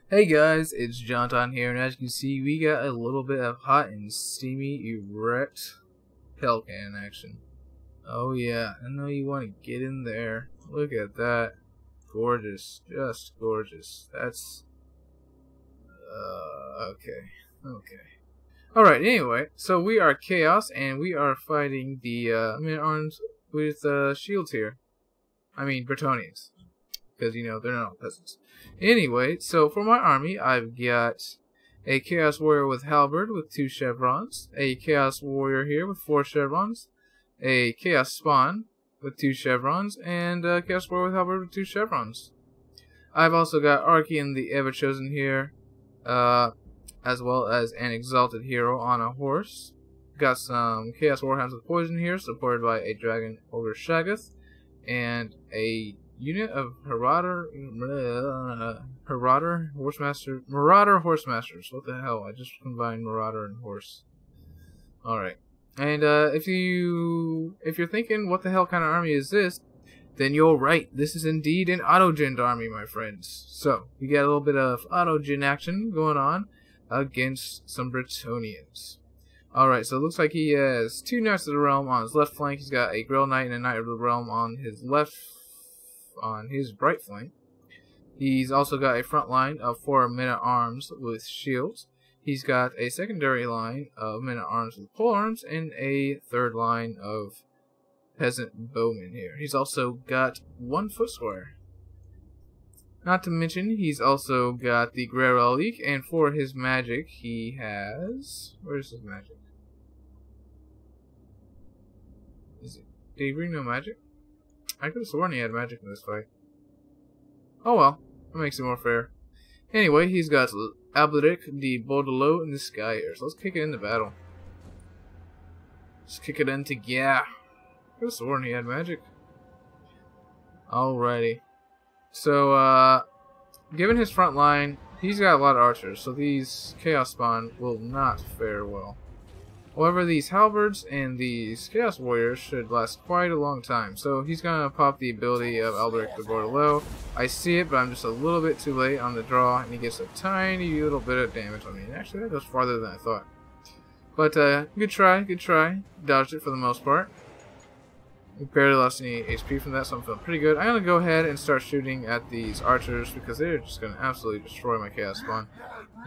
Hey guys, it's Jonathan here, and as you can see, we got a little bit of hot and steamy erect hell cannon action. Oh yeah, I know you want to get in there. Look at that. Gorgeous. Just gorgeous. That's... Okay. Alright, anyway, so we are Chaos, and we are fighting the men-at-arms with shields here. I mean, Bretonnians. Because, you know, they're not all peasants. Anyway, so for my army, I've got a Chaos Warrior with Halberd with 2 chevrons, a Chaos Warrior here with 4 chevrons, a Chaos Spawn with 2 chevrons, and a Chaos Warrior with Halberd with 2 chevrons. I've also got Archean the Ever-Chosen here, as well as an Exalted Hero on a horse. Got some Chaos Warhounds with Poison here, supported by a Dragon Ogre Shaggoth, and a unit of Marauder Horsemasters. What the hell? I just combined Marauder and Horse. Alright. And if you're thinking, what the hell kind of army is this? Then you're right. This is indeed an autogen army, my friends. So, we got a little bit of autogen action going on against some Bretonnians. Alright, so it looks like he has 2 Knights of the Realm on his left flank. He's got a Grell Knight and a Knight of the Realm on his right flank. He's also got a front line of 4 men-at-arms with shields. He's got a secondary line of men-at-arms with polearms and a third line of peasant bowmen here. He's also got 1 foot square. Not to mention, he's also got the Greralique, and for his magic, he has... Where's his magic? Did he bring no magic? I could have sworn he had magic in this fight. Oh well, that makes it more fair. Anyway, he's got Alberic de Bordelot in the Sky here, so let's kick it into battle. Let's kick it into yeah. I could have sworn he had magic. Alrighty. So, given his front line, he's got a lot of archers, so these Chaos Spawn will not fare well. However, these Halberds and these Chaos Warriors should last quite a long time. So he's going to pop the ability of Alberic de Bordelot. I see it, but I'm just a little bit too late on the draw, and he gets a tiny little bit of damage on me. Actually, that goes farther than I thought. But, good try. Dodged it for the most part. We barely lost any HP from that, so I'm feeling pretty good. I'm going to go ahead and start shooting at these archers, because they're just going to absolutely destroy my Chaos Spawn.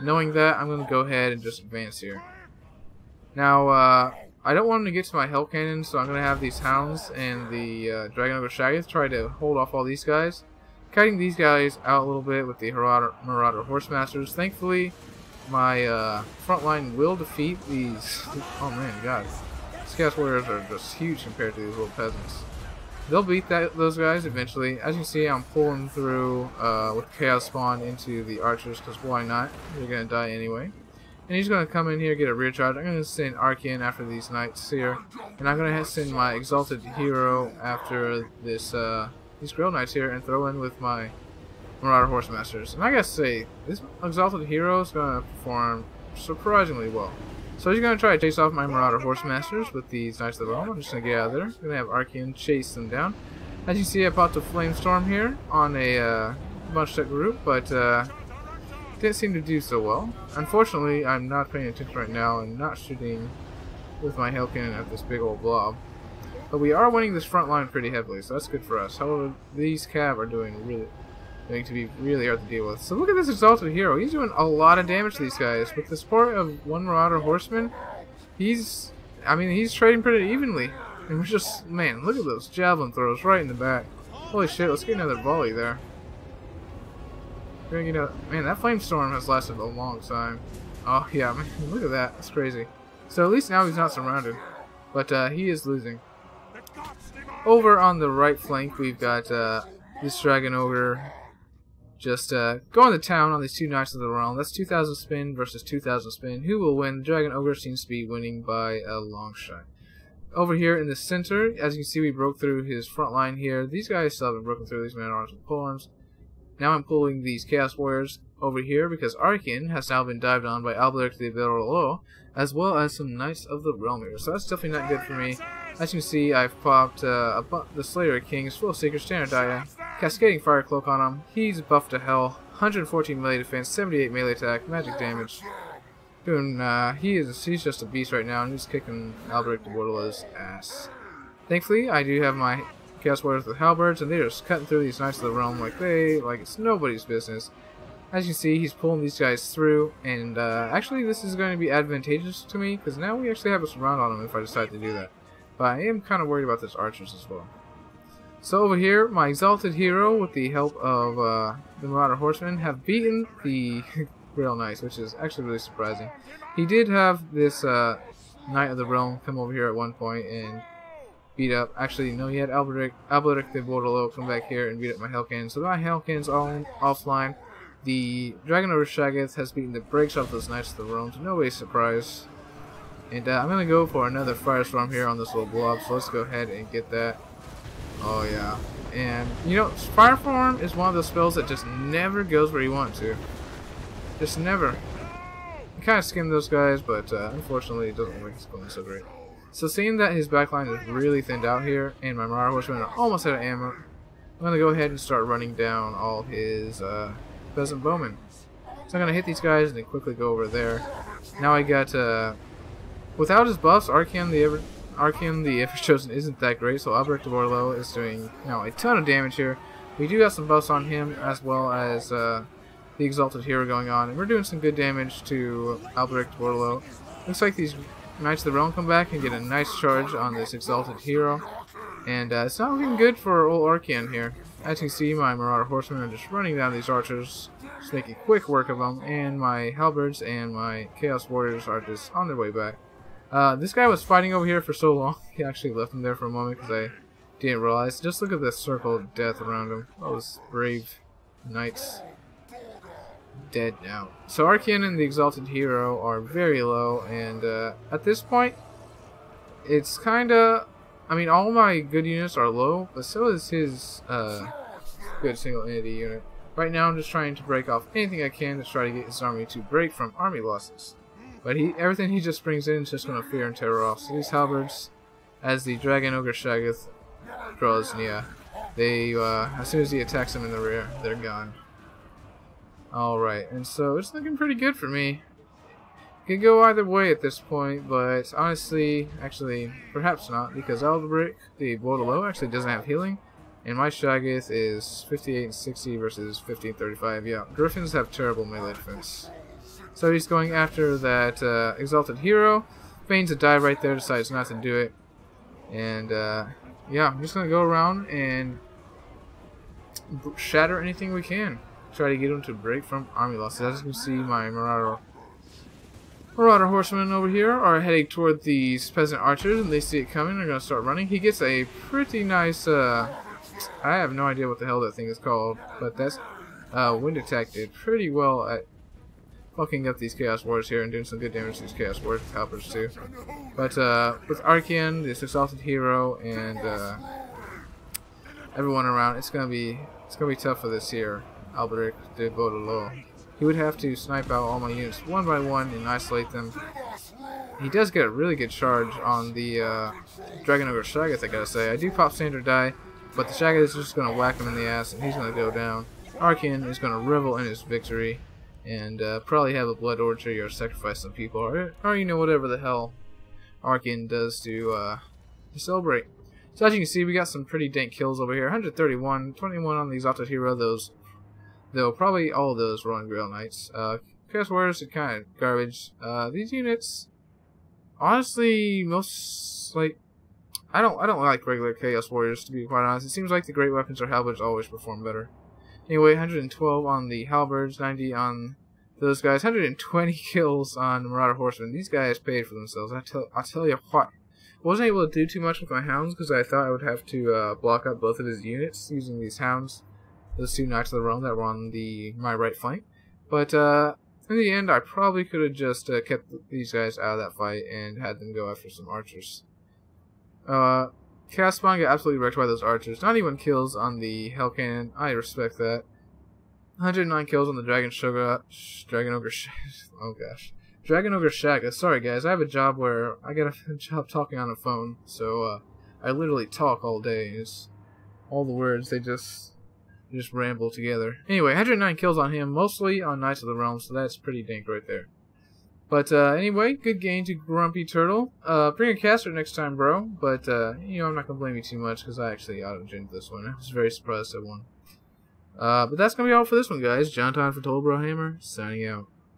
Knowing that, I'm going to go ahead and just advance here. Now, I don't want him to get to my Hell Cannon, so I'm going to have these Hounds and the Dragon Ogre Shaggoth try to hold off all these guys. Cutting these guys out a little bit with the Marauder Horsemasters. Thankfully, my front line will defeat these... Oh man, God. These Chaos Warriors are just huge compared to these little peasants. They'll beat those guys eventually. As you can see, I'm pulling through with Chaos Spawn into the archers, because why not? They're going to die anyway. And he's going to come in here, get a rear charge. I'm going to send Archean after these knights here. And I'm going to send my Exalted Hero after this these Grell Knights here and throw in with my Marauder Horsemasters. And I gotta say, this Exalted Hero is going to perform surprisingly well. So he's going to try to chase off my Marauder Horsemasters with these Knights of the Realm. I'm just going to get out of there. I'm going to have Archean chase them down. As you see, I popped a Flame Storm here on a bunch set group, but... didn't seem to do so well. Unfortunately, I'm not paying attention right now and not shooting with my Hell Cannon at this big old blob. But we are winning this front line pretty heavily, so that's good for us. However, these Cav are going to be really hard to deal with. So look at this Exalted Hero. He's doing a lot of damage to these guys. With the support of 1 Marauder Horseman, he's trading pretty evenly. And we're just, man, look at those javelin throws right in the back. Holy shit, let's get another volley there. Man, that Flame Storm has lasted a long time. Oh, yeah, man, look at that. That's crazy. So at least now he's not surrounded. But he is losing. Over on the right flank, we've got this Dragon Ogre just going to town on these 2 Knights of the Realm. That's 2,000 spin versus 2,000 spin. Who will win? The Dragon Ogre seems to be winning by a long shot. Over here in the center, as you can see, we broke through his front line here. These guys still haven't broken through these men-at-arms with polearms. Now I'm pulling these Chaos Warriors over here because Archean has now been dived on by Alberic de Bordelot, as well as some Knights of the Realm here. So that's definitely not good for me. As you can see, I've popped the Slayer King's full Seeker Standard Die, Cascading Fire Cloak on him. He's buffed to hell. 114 melee defense, 78 melee attack, magic damage. Doing, he's just a beast right now, and he's kicking Alberic de Bordelot's ass. Thankfully, I do have my Chaos Warriors with halberds, and they're just cutting through these Knights of the Realm like it's nobody's business. As you can see, he's pulling these guys through, and actually this is going to be advantageous to me, because now we actually have a surround on him if I decide to do that. But I am kind of worried about those archers as well. So over here, my Exalted Hero, with the help of the Marauder Horsemen, have beaten the Grail Knights, which is actually really surprising. He did have this Knight of the Realm come over here at one point and beat up. Actually, no, he had Alberic de Bordelot come back here and beat up my Hellcannons. So my Hellcannons are offline. The Dragon Ogre Shaggoth has beaten the brakes off those Knights of the Realm, to nobody's surprise. And I'm going to go for another Firestorm here on this little blob, so let's go ahead and get that. Oh yeah. And, you know, Firestorm is one of those spells that just never goes where you want to. Just never. You kind of skim those guys, but unfortunately it doesn't look like it's going so great. So seeing that his backline is really thinned out here, and my Marauder Horsemen are almost out of ammo, I'm going to go ahead and start running down all his Peasant Bowmen. So I'm going to hit these guys and then quickly go over there. Now I got, without his buffs, Arcan the Everchosen isn't that great, so Alberic de Bordelot is doing a ton of damage here. We do have some buffs on him, as well as the Exalted Hero going on, and we're doing some good damage to Alberic de Bordelot. Looks like these Knights of the Realm come back and get a nice charge on this Exalted Hero, and it's not looking good for old Arcan here. As you can see, my Marauder Horsemen are just running down these archers, just making quick work of them, and my Halberds and my Chaos Warriors are just on their way back. This guy was fighting over here for so long, he actually left him there for a moment because I didn't realize. Just look at this circle of death around him. Those brave knights. Dead now. So Arcan and the Exalted Hero are very low, and at this point, it's kinda... I mean, all my good units are low, but so is his good single entity unit. Right now, I'm just trying to break off anything I can to try to get his army to break from army losses. But everything he just brings in is just going to fear and terror off. So these halberds, as the Dragon Ogre Shaggoth draws near, they, as soon as he attacks them in the rear, they're gone. Alright, and so it's looking pretty good for me. Could go either way at this point, but honestly, actually, perhaps not, because Alberic de Bordelot actually doesn't have healing, and my Shaggoth is 58 and 60 versus 50 and 35. Yeah, Griffins have terrible melee defense. So he's going after that Exalted Hero, feigns a dive right there, decides not to do it, and yeah, I'm just going to go around and shatter anything we can. Try to get him to break from army losses. As you can see, my Marauder Horsemen over here are heading toward these Peasant Archers, and they see it coming. They're going to start running. He gets a pretty nice, I have no idea what the hell that thing is called, but that's Wind Attack did pretty well at fucking up these Chaos Warriors here and doing some good damage to these Chaos Warriors with Halberds too. But with Arcan, this Exalted Hero, and everyone around, it's gonna be tough for this here Alberic de Bordelot. He would have to snipe out all my units one by one and isolate them. He does get a really good charge on the Dragon Ogre Shaggoth, I gotta say. I do pop standard die, but the Shaggoth is just gonna whack him in the ass and he's gonna go down. Arcan is gonna revel in his victory and probably have a blood orgy or sacrifice some people, or you know, whatever the hell Arcan does to celebrate. So as you can see, we got some pretty dank kills over here. 131, 21 on the Exalted Hero. Though probably all of those were on Grail Knights. Chaos Warriors are kind of garbage. These units, honestly, I don't like regular Chaos Warriors, to be quite honest. It seems like the great weapons or halberds always perform better. Anyway, 112 on the halberds, 90 on those guys, 120 kills on the Marauder Horsemen. These guys paid for themselves. I'll tell you what. Wasn't able to do too much with my hounds because I thought I would have to block up both of his units using these hounds. Those two Knights of the Realm that were on my right flank. But in the end, I probably could have just kept these guys out of that fight and had them go after some archers. Chaos Spawn got absolutely wrecked by those archers. 91 kills on the Hell Cannon. I respect that. 109 kills on the Dragon Ogre oh gosh. Dragon Ogre Shaggoth. Sorry guys, I have a job where I get a job talking on the phone, so I literally talk all day. It's all the words, they just just ramble together. Anyway, 109 kills on him, mostly on Knights of the Realm, so that's pretty dank right there. But anyway, good game to Grumpy Turtle. Bring a caster next time, bro. But you know, I'm not gonna blame you too much because I actually auto-gened this one. I was very surprised I won. But that's gonna be all for this one, guys. John Todd for Brohammer, signing out.